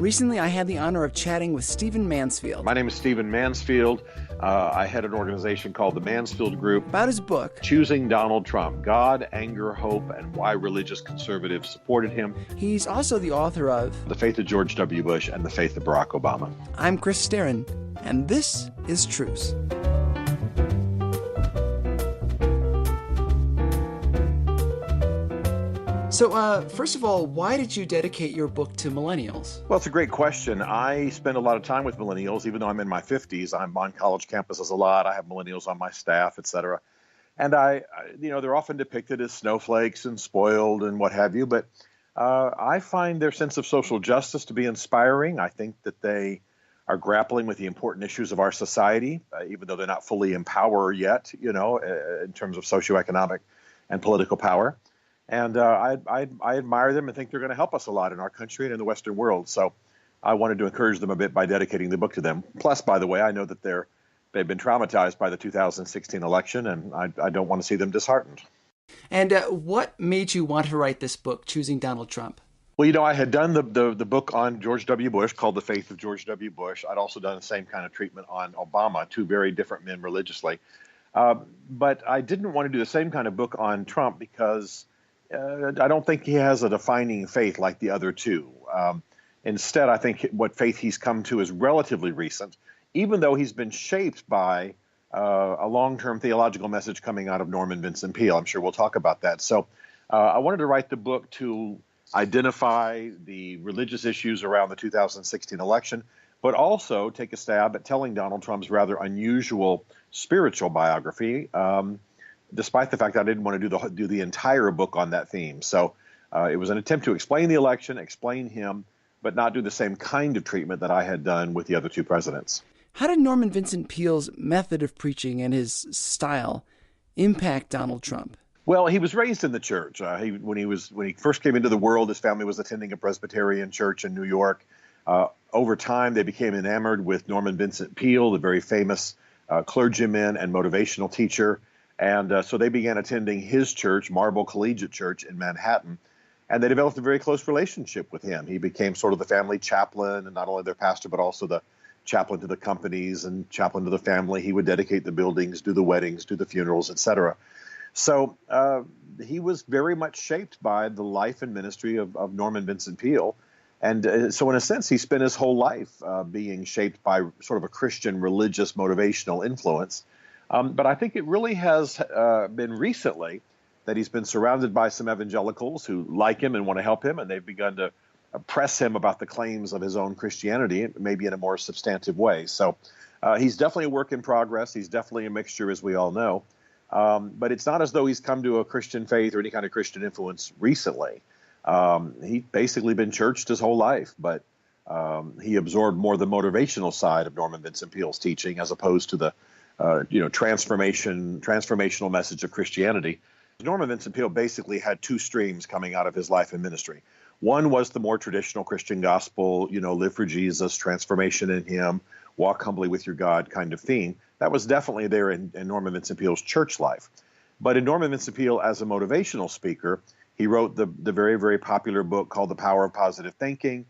Recently, I had the honor of chatting with Stephen Mansfield. My name is Stephen Mansfield. I head an organization called the Mansfield Group. About his book, Choosing Donald Trump, God, Anger, Hope, and Why Religious Conservatives Supported Him. He's also the author of The Faith of George W. Bush and the Faith of Barack Obama. I'm Chris Sterren, and this is Truce. So, first of all, why did you dedicate your book to millennials? Well, it's a great question. I spend a lot of time with millennials, even though I'm in my 50s. I'm on college campuses a lot. I have millennials on my staff, et cetera. And they're often depicted as snowflakes and spoiled and what have you. But I find their sense of social justice to be inspiring. I think that they are grappling with the important issues of our society, even though they're not fully in power yet, in terms of socioeconomic and political power. And I admire them and think they're going to help us a lot in our country and in the Western world. So I wanted to encourage them a bit by dedicating the book to them. Plus, by the way, I know that they've been traumatized by the 2016 election, and I don't want to see them disheartened. And what made you want to write this book, Choosing Donald Trump? Well, I had done the book on George W. Bush called The Faith of George W. Bush. I'd also done the same kind of treatment on Obama, two very different men religiously. But I didn't want to do the same kind of book on Trump because I don't think he has a defining faith like the other two. Instead, I think what faith he's come to is relatively recent, even though he's been shaped by a long-term theological message coming out of Norman Vincent Peele. I'm sure we'll talk about that. So I wanted to write the book to identify the religious issues around the 2016 election, but also take a stab at telling Donald Trump's rather unusual spiritual biography, despite the fact that I didn't want to do the entire book on that theme. So it was an attempt to explain the election, explain him, but not do the same kind of treatment that I had done with the other two presidents. How did Norman Vincent Peele's method of preaching and his style impact Donald Trump? Well, he was raised in the church. When he first came into the world, his family was attending a Presbyterian church in New York. Over time, they became enamored with Norman Vincent Peele, the very famous clergyman and motivational teacher. And so they began attending his church, Marble Collegiate Church in Manhattan, and they developed a very close relationship with him. He became sort of the family chaplain, and not only their pastor, but also the chaplain to the companies and chaplain to the family. He would dedicate the buildings, do the weddings, do the funerals, etc. So he was very much shaped by the life and ministry of Norman Vincent Peele. And so in a sense, he spent his whole life being shaped by sort of a Christian religious motivational influence. But I think it really has been recently that he's been surrounded by some evangelicals who like him and want to help him, and they've begun to press him about the claims of his own Christianity, maybe in a more substantive way. So he's definitely a work in progress. He's definitely a mixture, as we all know. But it's not as though he's come to a Christian faith or any kind of Christian influence recently. He's basically been churched his whole life, but he absorbed more the motivational side of Norman Vincent Peele's teaching as opposed to the transformational message of Christianity. Norman Vincent Peele basically had two streams coming out of his life and ministry. One was the more traditional Christian gospel, live for Jesus, transformation in him, walk humbly with your God kind of theme. That was definitely there in Norman Vincent Peele's church life. But in Norman Vincent Peele as a motivational speaker, he wrote the very, very popular book called The Power of Positive Thinking.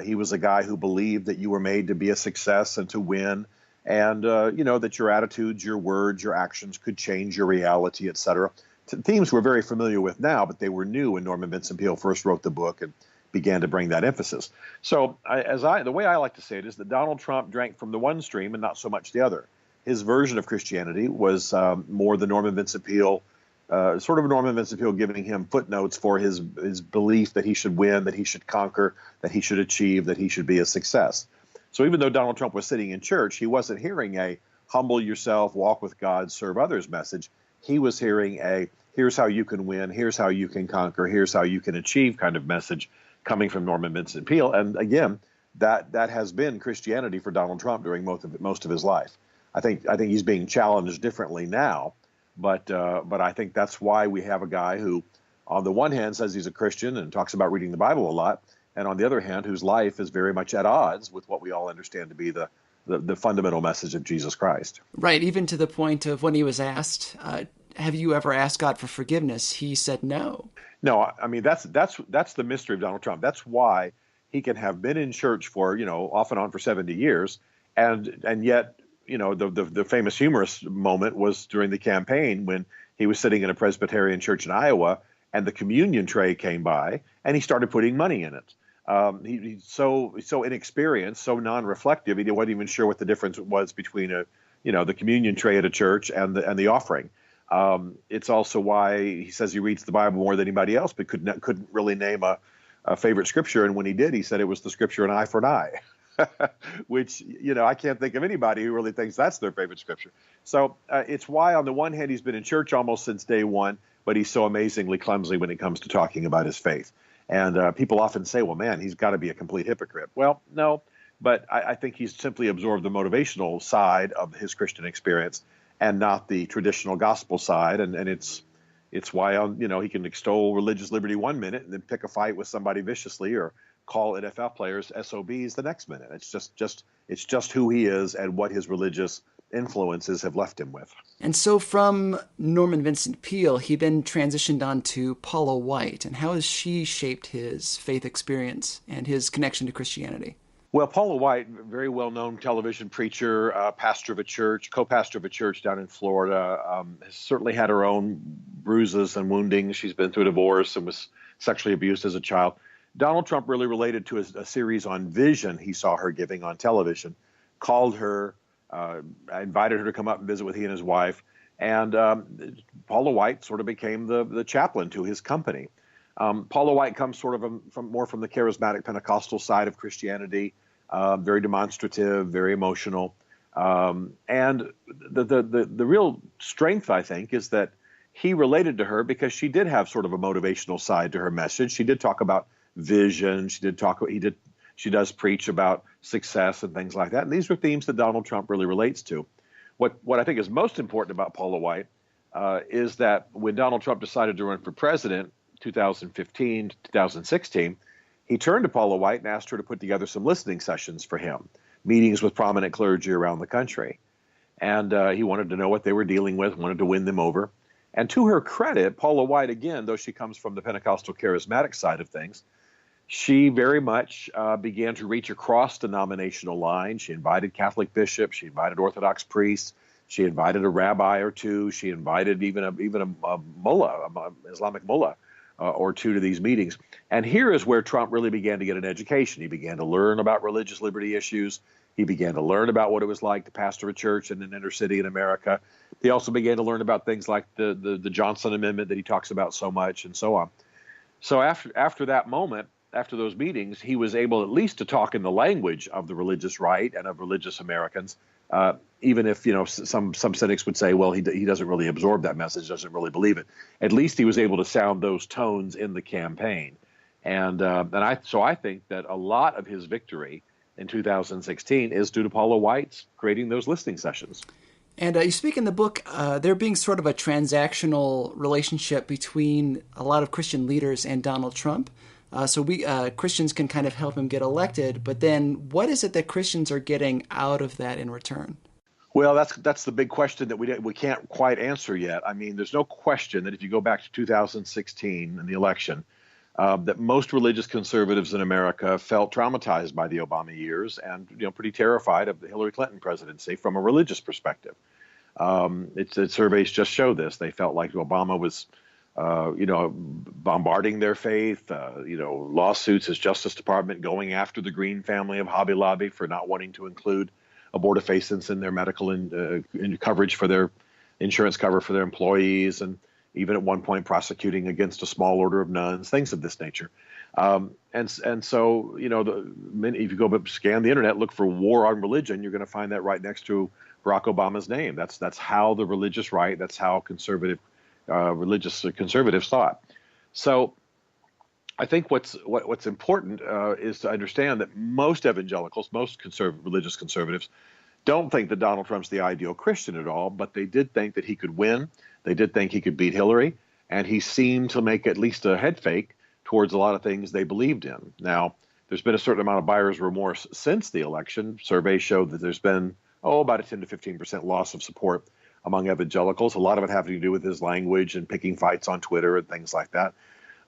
He was a guy who believed that you were made to be a success and to win. And, that your attitudes, your words, your actions could change your reality, et cetera. Themes we're very familiar with now, but they were new when Norman Vincent Peele first wrote the book and began to bring that emphasis. So the way I like to say it is that Donald Trump drank from the one stream and not so much the other. His version of Christianity was more the Norman Vincent Peele, sort of Norman Vincent Peele giving him footnotes for his belief that he should win, that he should conquer, that he should achieve, that he should be a success. So even though Donald Trump was sitting in church, he wasn't hearing a humble yourself, walk with God, serve others message. He was hearing a here's how you can win, here's how you can conquer, here's how you can achieve kind of message coming from Norman Vincent Peele. And again, that has been Christianity for Donald Trump during most of his life. I think he's being challenged differently now, but I think that's why we have a guy who, on the one hand, says he's a Christian and talks about reading the Bible a lot, and on the other hand, whose life is very much at odds with what we all understand to be the fundamental message of Jesus Christ. Right, even to the point of when he was asked, have you ever asked God for forgiveness? He said no. No, I mean, that's the mystery of Donald Trump. That's why he can have been in church for, off and on for 70 years. And yet, the famous humorous moment was during the campaign when he was sitting in a Presbyterian church in Iowa, and the communion tray came by, and he started putting money in it. He's so inexperienced, so non-reflective. He wasn't even sure what the difference was between the communion tray at a church and the offering. It's also why he says he reads the Bible more than anybody else, but couldn't really name a favorite scripture. And when he did, he said it was the scripture "an eye for an eye," which I can't think of anybody who really thinks that's their favorite scripture. So it's why, on the one hand, he's been in church almost since day one, but he's so amazingly clumsy when it comes to talking about his faith. And people often say, well, man, he's got to be a complete hypocrite. Well, no, but I think he's simply absorbed the motivational side of his Christian experience and not the traditional gospel side. And it's why, he can extol religious liberty one minute and then pick a fight with somebody viciously or call NFL players SOBs the next minute. It's just who he is and what his religious influences have left him with. And so from Norman Vincent Peale, he then transitioned on to Paula White. And how has she shaped his faith experience and his connection to Christianity? Well, Paula White, very well-known television preacher, pastor of a church, co-pastor of a church down in Florida, has certainly had her own bruises and woundings. She's been through a divorce and was sexually abused as a child. Donald Trump really related to a series on vision he saw her giving on television, called her, invited her to come up and visit with he and his wife. And Paula White sort of became the chaplain to his company. Paula White comes sort of more from the charismatic Pentecostal side of Christianity, very demonstrative, very emotional. And the real strength, I think, is that he related to her because she did have sort of a motivational side to her message. She did talk about vision. She does preach about success and things like that. And these are themes that Donald Trump really relates to. What I think is most important about Paula White is that when Donald Trump decided to run for president, 2015 to 2016, he turned to Paula White and asked her to put together some listening sessions for him, meetings with prominent clergy around the country. And he wanted to know what they were dealing with, wanted to win them over. And to her credit, Paula White, again, though she comes from the Pentecostal charismatic side of things, she very much began to reach across denominational lines. She invited Catholic bishops, she invited Orthodox priests, she invited a rabbi or two, she invited even a mullah, Islamic mullah, or two to these meetings. And here is where Trump really began to get an education. He began to learn about religious liberty issues. He began to learn about what it was like to pastor a church in an inner city in America. He also began to learn about things like the Johnson Amendment that he talks about so much and so on. So after that moment, after those meetings, he was able at least to talk in the language of the religious right and of religious Americans, even if some cynics would say, well, he doesn't really absorb that message, doesn't really believe it. At least he was able to sound those tones in the campaign, and I think that a lot of his victory in 2016 is due to Paula White's creating those listening sessions. And you speak in the book there being sort of a transactional relationship between a lot of Christian leaders and Donald Trump. So we Christians can kind of help him get elected, but then what is it that Christians are getting out of that in return? Well, that's the big question that we can't quite answer yet. I mean, there's no question that if you go back to 2016 and the election, that most religious conservatives in America felt traumatized by the Obama years and pretty terrified of the Hillary Clinton presidency from a religious perspective. Surveys just show this. They felt like Obama was bombarding their faith, lawsuits, his Justice Department going after the Green family of Hobby Lobby for not wanting to include abortifacients in their medical coverage for their insurance cover for their employees, and even at one point prosecuting against a small order of nuns, things of this nature. And so, if you go scan the internet, look for war on religion, you're going to find that right next to Barack Obama's name. That's how the religious right, that's how religious conservatives thought. So I think what's important is to understand that most evangelicals, most religious conservatives, don't think that Donald Trump's the ideal Christian at all, but they did think that he could win. They did think he could beat Hillary, and he seemed to make at least a head fake towards a lot of things they believed in. Now, there's been a certain amount of buyer's remorse since the election. Surveys show that there's been, about a 10 to 15% loss of support among evangelicals, a lot of it having to do with his language and picking fights on Twitter and things like that.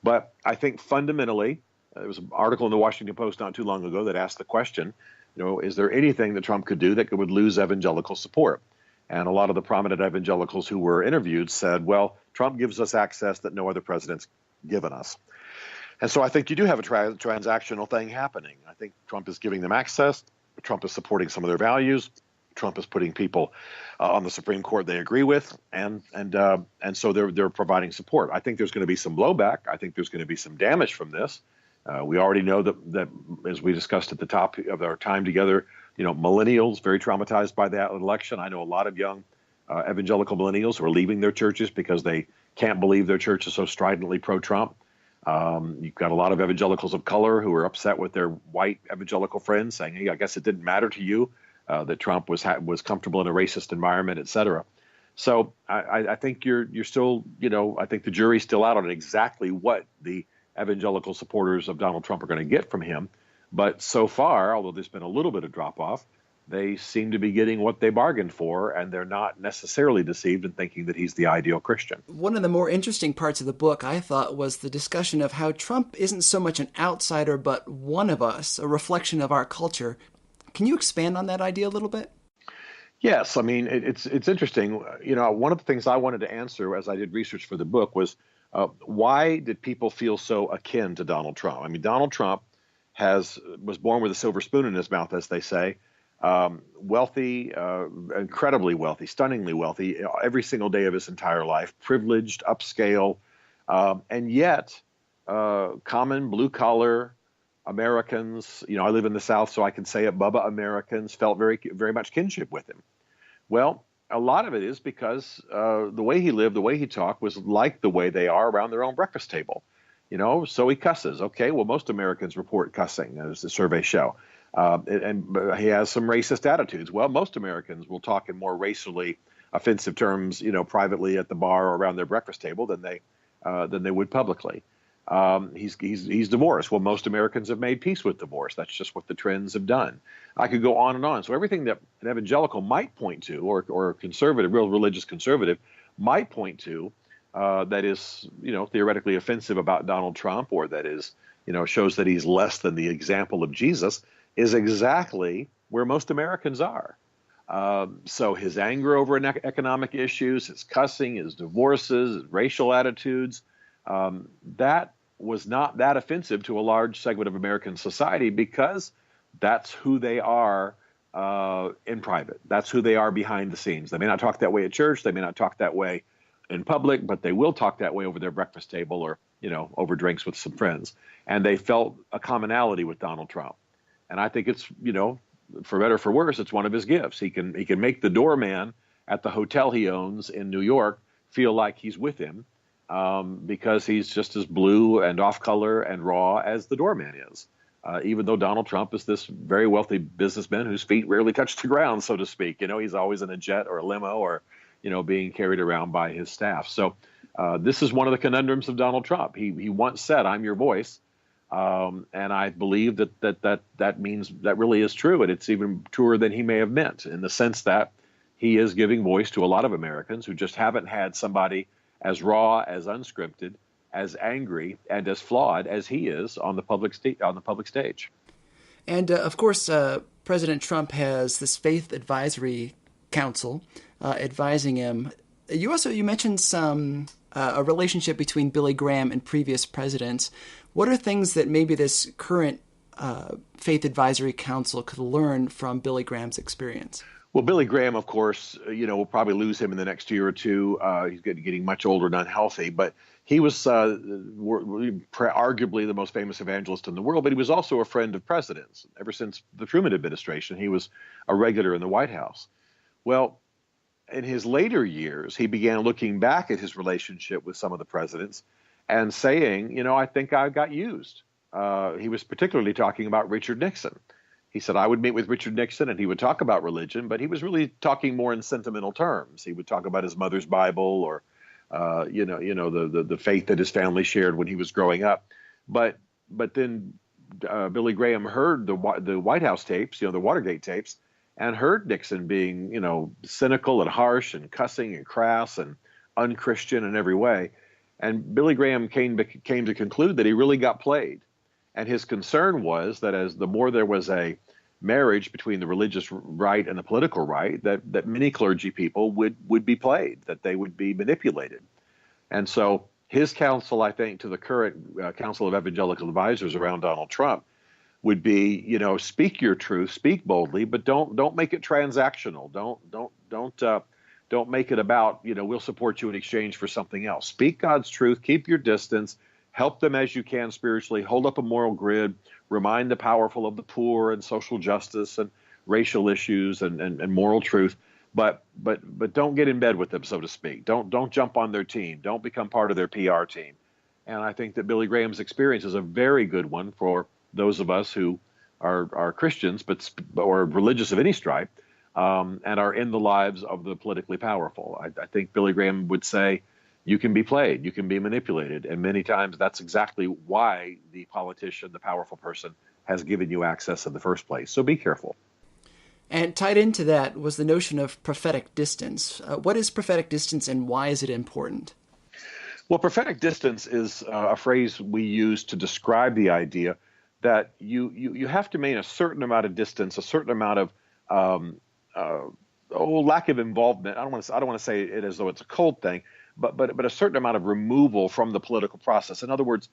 But I think fundamentally, There was an article in the Washington Post not too long ago that asked the question, is there anything that Trump could do that would lose evangelical support? And a lot of the prominent evangelicals who were interviewed said, well, Trump gives us access that no other president's given us. And so I think you do have a transactional thing happening. I think Trump is giving them access. Trump is supporting some of their values. Trump is putting people on the Supreme Court they agree with, and so they're providing support. I think there's going to be some blowback. I think there's going to be some damage from this. We already know that as we discussed at the top of our time together, millennials very traumatized by that election. I know a lot of young evangelical millennials who are leaving their churches because they can't believe their church is so stridently pro-Trump. You've got a lot of evangelicals of color who are upset with their white evangelical friends, saying, "Hey, I guess it didn't matter to you that Trump was comfortable in a racist environment, et cetera." So I think you're still, I think the jury's still out on exactly what the evangelical supporters of Donald Trump are going to get from him. But so far, although there's been a little bit of drop-off, they seem to be getting what they bargained for, and they're not necessarily deceived in thinking that he's the ideal Christian. One of the more interesting parts of the book, I thought, was the discussion of how Trump isn't so much an outsider, but one of us, a reflection of our culture. Can you expand on that idea a little bit? Yes, I mean, it's interesting. One of the things I wanted to answer as I did research for the book was why did people feel so akin to Donald Trump? I mean, Donald Trump was born with a silver spoon in his mouth, as they say, wealthy, incredibly wealthy, stunningly wealthy, every single day of his entire life, privileged, upscale, and yet common blue-collar Americans, I live in the South, so I can say it, Bubba Americans felt very, very much kinship with him. Well, a lot of it is because the way he lived, the way he talked was like the way they are around their own breakfast table. So he cusses. Okay, well, most Americans report cussing, as the surveys show. And he has some racist attitudes. Well, most Americans will talk in more racially offensive terms, privately at the bar or around their breakfast table than they would publicly. He's divorced. Well, most Americans have made peace with divorce. That's just what the trends have done. I could go on and on. So everything that an evangelical might point to, or a conservative, real religious conservative, might point to, that is, theoretically offensive about Donald Trump, or that is, shows that he's less than the example of Jesus, is exactly where most Americans are. So his anger over economic issues, his cussing, his divorces, his racial attitudes, that was not that offensive to a large segment of American society because that's who they are in private. That's who they are behind the scenes. They may not talk that way at church. They may not talk that way in public, but they will talk that way over their breakfast table or, over drinks with some friends. And they felt a commonality with Donald Trump. And I think it's, for better or for worse, it's one of his gifts. He can make the doorman at the hotel he owns in New York feel like he's with him because he's just as blue and off color and raw as the doorman is. Even though Donald Trump is this very wealthy businessman whose feet rarely touch the ground, so to speak. He's always in a jet or a limo or, being carried around by his staff. So this is one of the conundrums of Donald Trump. He once said, "I'm your voice." And I believe that means that really is true. And it's even truer than he may have meant, in the sense that he is giving voice to a lot of Americans who just haven't had somebody as raw, as unscripted, as angry, and as flawed as he is on the public stage. And of course, President Trump has this faith advisory council advising him. You mentioned a relationship between Billy Graham and previous presidents. What are things that maybe this current faith advisory council could learn from Billy Graham's experience? Well, Billy Graham, of course, we'll probably lose him in the next year or two. He's getting much older and unhealthy, but he was arguably the most famous evangelist in the world, but he was also a friend of presidents. Ever since the Truman administration, he was a regular in the White House. Well, in his later years, he began looking back at his relationship with some of the presidents and saying, I think I got used. He was particularly talking about Richard Nixon. He said, I would meet with Richard Nixon and he would talk about religion, but he was really talking more in sentimental terms. He would talk about his mother's Bible or, the faith that his family shared when he was growing up. But then Billy Graham heard the White House tapes, the Watergate tapes, and heard Nixon being, cynical and harsh and cussing and crass and unchristian in every way. And Billy Graham came to conclude that he really got played. And his concern was that as the more there was a marriage between the religious right and the political right, that many clergy people would be played, that they would be manipulated. And so his counsel, I think, to the current Council of Evangelical Advisors around Donald Trump would be, speak your truth, speak boldly, but don't make it transactional. Don't make it about, we'll support you in exchange for something else. Speak God's truth, keep your distance, help them as you can spiritually, hold up a moral grid, remind the powerful of the poor and social justice and racial issues and moral truth. But don't get in bed with them, so to speak. Don't jump on their team. Don't become part of their PR team. And I think that Billy Graham's experience is a very good one for those of us who are Christians, or religious of any stripe, and are in the lives of the politically powerful. I think Billy Graham would say, you can be played, you can be manipulated, and many times that's exactly why the politician, the powerful person, has given you access in the first place. So be careful. And tied into that was the notion of prophetic distance. What is prophetic distance, and why is it important? Well, prophetic distance is a phrase we use to describe the idea that you have to maintain a certain amount of distance, a certain amount of lack of involvement. I don't want to say it as though it's a cold thing, but a certain amount of removal from the political process. In other words,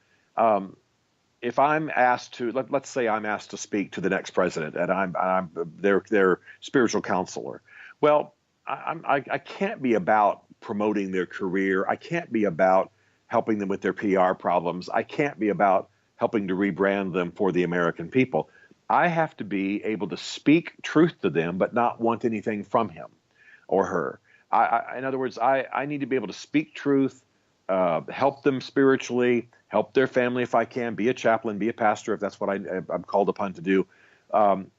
if I'm asked to, let's say I'm asked to speak to the next president, and I'm their spiritual counselor. Well, I can't be about promoting their career. I can't be about helping them with their PR problems. I can't be about helping to rebrand them for the American people. I have to be able to speak truth to them, but not want anything from him or her. In other words, I need to be able to speak truth, help them spiritually, help their family if I can, be a chaplain, be a pastor if that's what I'm called upon to do,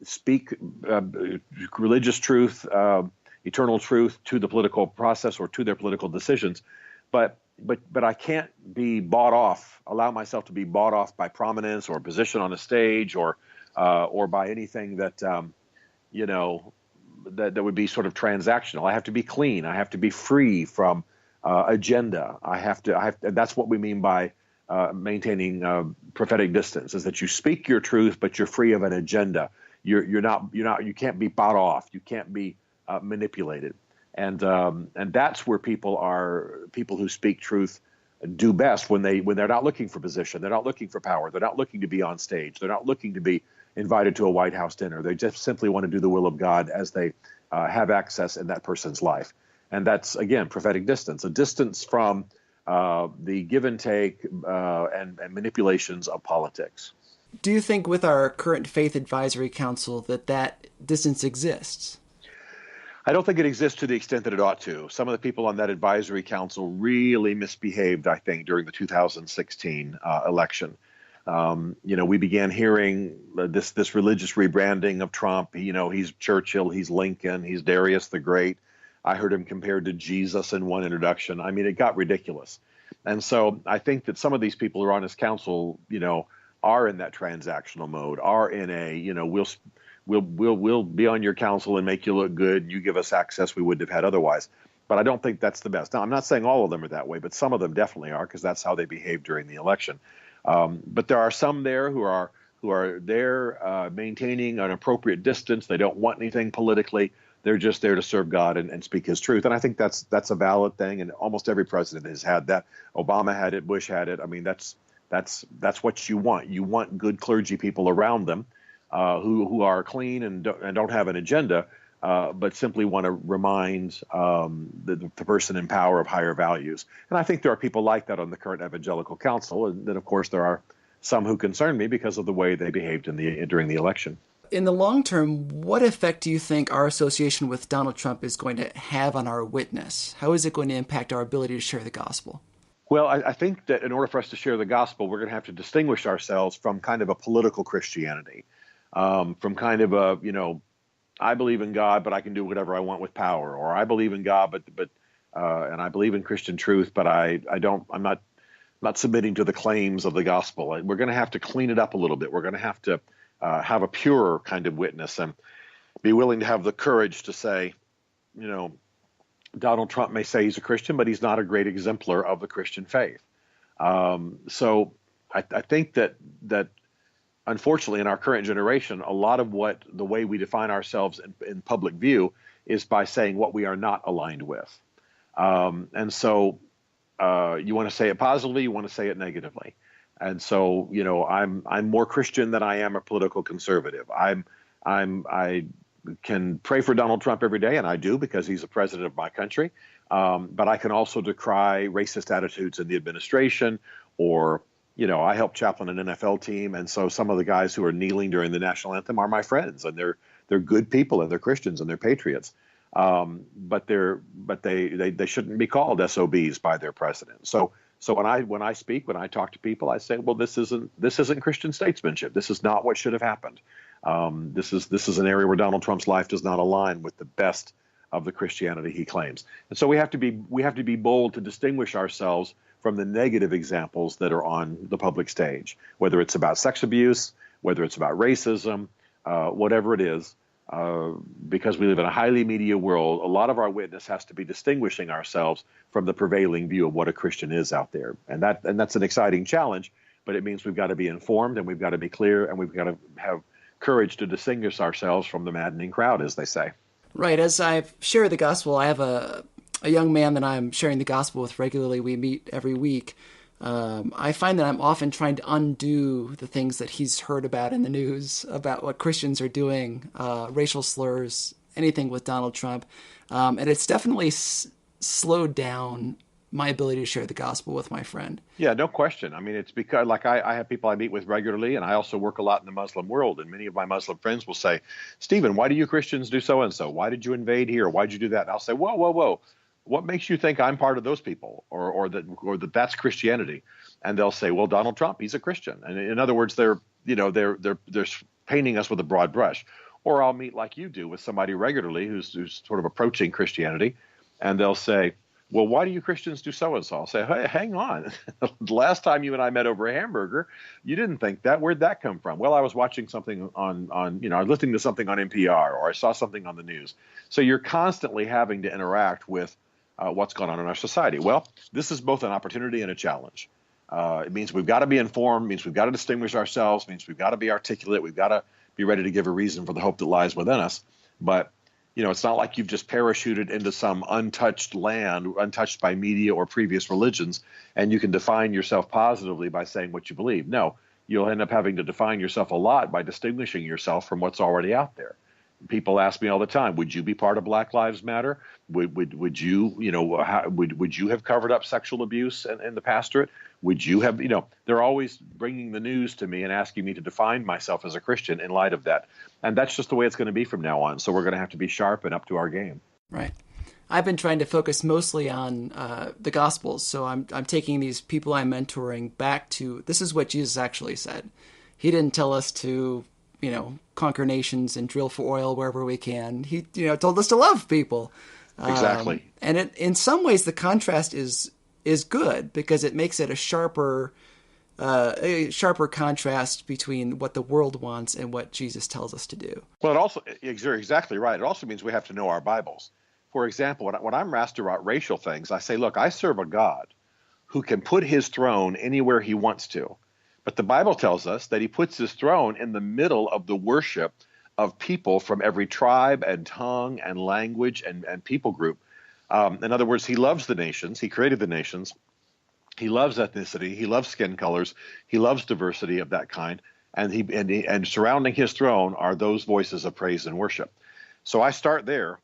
speak religious truth, eternal truth to the political process or to their political decisions. But I can't be bought off, allow myself to be bought off by prominence or position on a stage or by anything that that would be sort of transactional. I have to be clean. I have to be free from agenda. I have to. That's what we mean by maintaining prophetic distance. Is that you speak your truth, but you're free of an agenda. You can't be bought off. You can't be manipulated. And that's where people who speak truth do best when they're not looking for position. They're not looking for power. They're not looking to be on stage. They're not looking to be invited to a White House dinner. They just simply want to do the will of God as they have access in that person's life. And that's, again, prophetic distance, a distance from the give and take and manipulations of politics. Do you think with our current Faith Advisory Council that distance exists? I don't think it exists to the extent that it ought to. Some of the people on that advisory council really misbehaved, I think, during the 2016 election. We began hearing this religious rebranding of Trump. He's Churchill, he's Lincoln, he's Darius the Great. I heard him compared to Jesus in one introduction. I mean, it got ridiculous. And so I think that some of these people who are on his council, are in that transactional mode, are in a, we'll be on your council and make you look good. You give us access we wouldn't have had otherwise. But I don't think that's the best. Now, I'm not saying all of them are that way, but some of them definitely are, because that's how they behaved during the election. But there are some there who are there maintaining an appropriate distance. They don't want anything politically. They're just there to serve God and speak His truth. And I think that's a valid thing. And almost every president has had that. Obama had it. Bush had it. I mean, that's what you want. You want good clergy people around them who are clean and don't have an agenda, but simply want to remind the person in power of higher values. And I think there are people like that on the current Evangelical Council. And then, of course, there are some who concern me because of the way they behaved during the election. In the long term, what effect do you think our association with Donald Trump is going to have on our witness? How is it going to impact our ability to share the gospel? Well, I think that in order for us to share the gospel, we're going to have to distinguish ourselves from kind of a political Christianity, from kind of a, I believe in God, but I can do whatever I want with power, or I believe in God, but and I believe in Christian truth, but I'm not submitting to the claims of the gospel. We're going to have to clean it up a little bit. We're going to have to have a pure kind of witness and be willing to have the courage to say, Donald Trump may say he's a Christian, but he's not a great exemplar of the Christian faith. So I think that unfortunately, in our current generation, a lot of the way we define ourselves in public view is by saying what we are not aligned with. And so you want to say it positively, you want to say it negatively. And so, I'm more Christian than I am a political conservative. I can pray for Donald Trump every day, and I do because he's the president of my country. But I can also decry racist attitudes in the administration, or, I help chaplain an NFL team. And so some of the guys who are kneeling during the national anthem are my friends, and they're good people, and they're Christians, and they're patriots. But they shouldn't be called SOBs by their president. So when I speak, when I talk to people, I say, well, this isn't Christian statesmanship. This is not what should have happened. This is an area where Donald Trump's life does not align with the best of the Christianity he claims. And so we have to be bold to distinguish ourselves from the negative examples that are on the public stage, whether it's about sex abuse, whether it's about racism, whatever it is. Because we live in a highly media world, a lot of our witness has to be distinguishing ourselves from the prevailing view of what a Christian is out there. And that's an exciting challenge, but it means we've got to be informed, and we've got to be clear, and we've got to have courage to distinguish ourselves from the maddening crowd, as they say. Right. As I've shared the gospel, I have a young man that I'm sharing the gospel with regularly. We meet every week. I find that I'm often trying to undo the things that he's heard about in the news about what Christians are doing, racial slurs, anything with Donald Trump. And it's definitely slowed down my ability to share the gospel with my friend. Yeah, no question. I mean, it's because I have people I meet with regularly, and I also work a lot in the Muslim world. And many of my Muslim friends will say, Stephen, why do you Christians do so-and-so? Why did you invade here? Why'd you do that? And I'll say, whoa. What makes you think I'm part of those people, or that that's Christianity? And they'll say, well, Donald Trump, he's a Christian. And in other words, they're painting us with a broad brush. Or I'll meet, like you do, with somebody regularly who's sort of approaching Christianity, and they'll say, well, why do you Christians do so-and-so? I'll say, hey, hang on. The last time you and I met over a hamburger, you didn't think that. Where'd that come from? Well, I was watching something I was listening to something on NPR, or I saw something on the news. So you're constantly having to interact with what's going on in our society. Well, this is both an opportunity and a challenge. It means we've got to be informed, means we've got to distinguish ourselves, means we've got to be articulate, we've got to be ready to give a reason for the hope that lies within us. But it's not like you've just parachuted into some untouched land, untouched by media or previous religions, and you can define yourself positively by saying what you believe. No, you'll end up having to define yourself a lot by distinguishing yourself from what's already out there. People ask me all the time, would you be part of Black Lives Matter? Would you, would you have covered up sexual abuse in the pastorate? Would you have, they're always bringing the news to me and asking me to define myself as a Christian in light of that. And that's just the way it's going to be from now on. So we're going to have to be sharp and up to our game. Right. I've been trying to focus mostly on the Gospels. So I'm taking these people I'm mentoring back to, this is what Jesus actually said. He didn't tell us to, conquer nations and drill for oil wherever we can. He, told us to love people. Exactly. And in some ways, the contrast is good because it makes it a sharper contrast between what the world wants and what Jesus tells us to do. Well, you're exactly right. It also means we have to know our Bibles. For example, when I'm asked about racial things, I say, look, I serve a God who can put his throne anywhere he wants to. But the Bible tells us that he puts his throne in the middle of the worship of people from every tribe and tongue and language and people group. In other words, he loves the nations. He created the nations. He loves ethnicity. He loves skin colors. He loves diversity of that kind. And surrounding his throne are those voices of praise and worship. So I start there.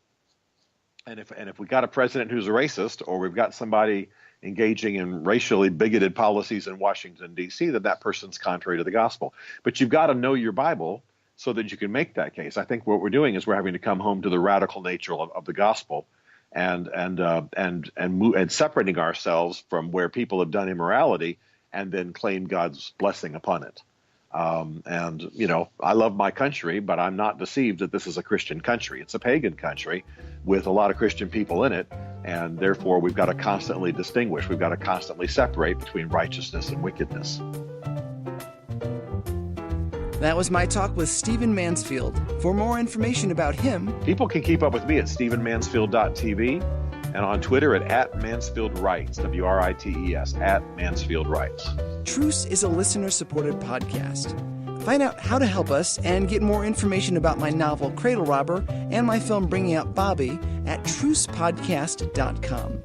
And if we got a president who's a racist, or we've got somebody engaging in racially bigoted policies in Washington, D.C., then that person's contrary to the gospel. But you've got to know your Bible so that you can make that case. I think what we're doing is we're having to come home to the radical nature of the gospel and separating ourselves from where people have done immorality and then claim God's blessing upon it. I love my country, but I'm not deceived that this is a Christian country. It's a pagan country with a lot of Christian people in it, and therefore we've got to constantly distinguish. We've got to constantly separate between righteousness and wickedness. That was my talk with Stephen Mansfield. For more information about him, people can keep up with me at stephenmansfield.tv and on Twitter at @MansfieldWrites, WRITES, @MansfieldWrites. Truce is a listener-supported podcast. Find out how to help us and get more information about my novel Cradle Robber and my film Bringing Out Bobby at trucepodcast.com.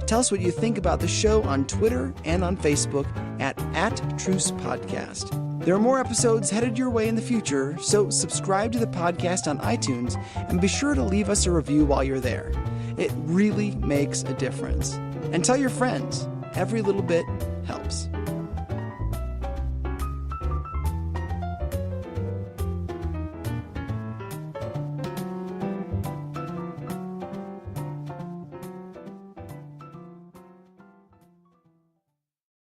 Tell us what you think about the show on Twitter and on Facebook at @trucepodcast. There are more episodes headed your way in the future, so subscribe to the podcast on iTunes and be sure to leave us a review while you're there. It really makes a difference. And tell your friends. Every little bit helps.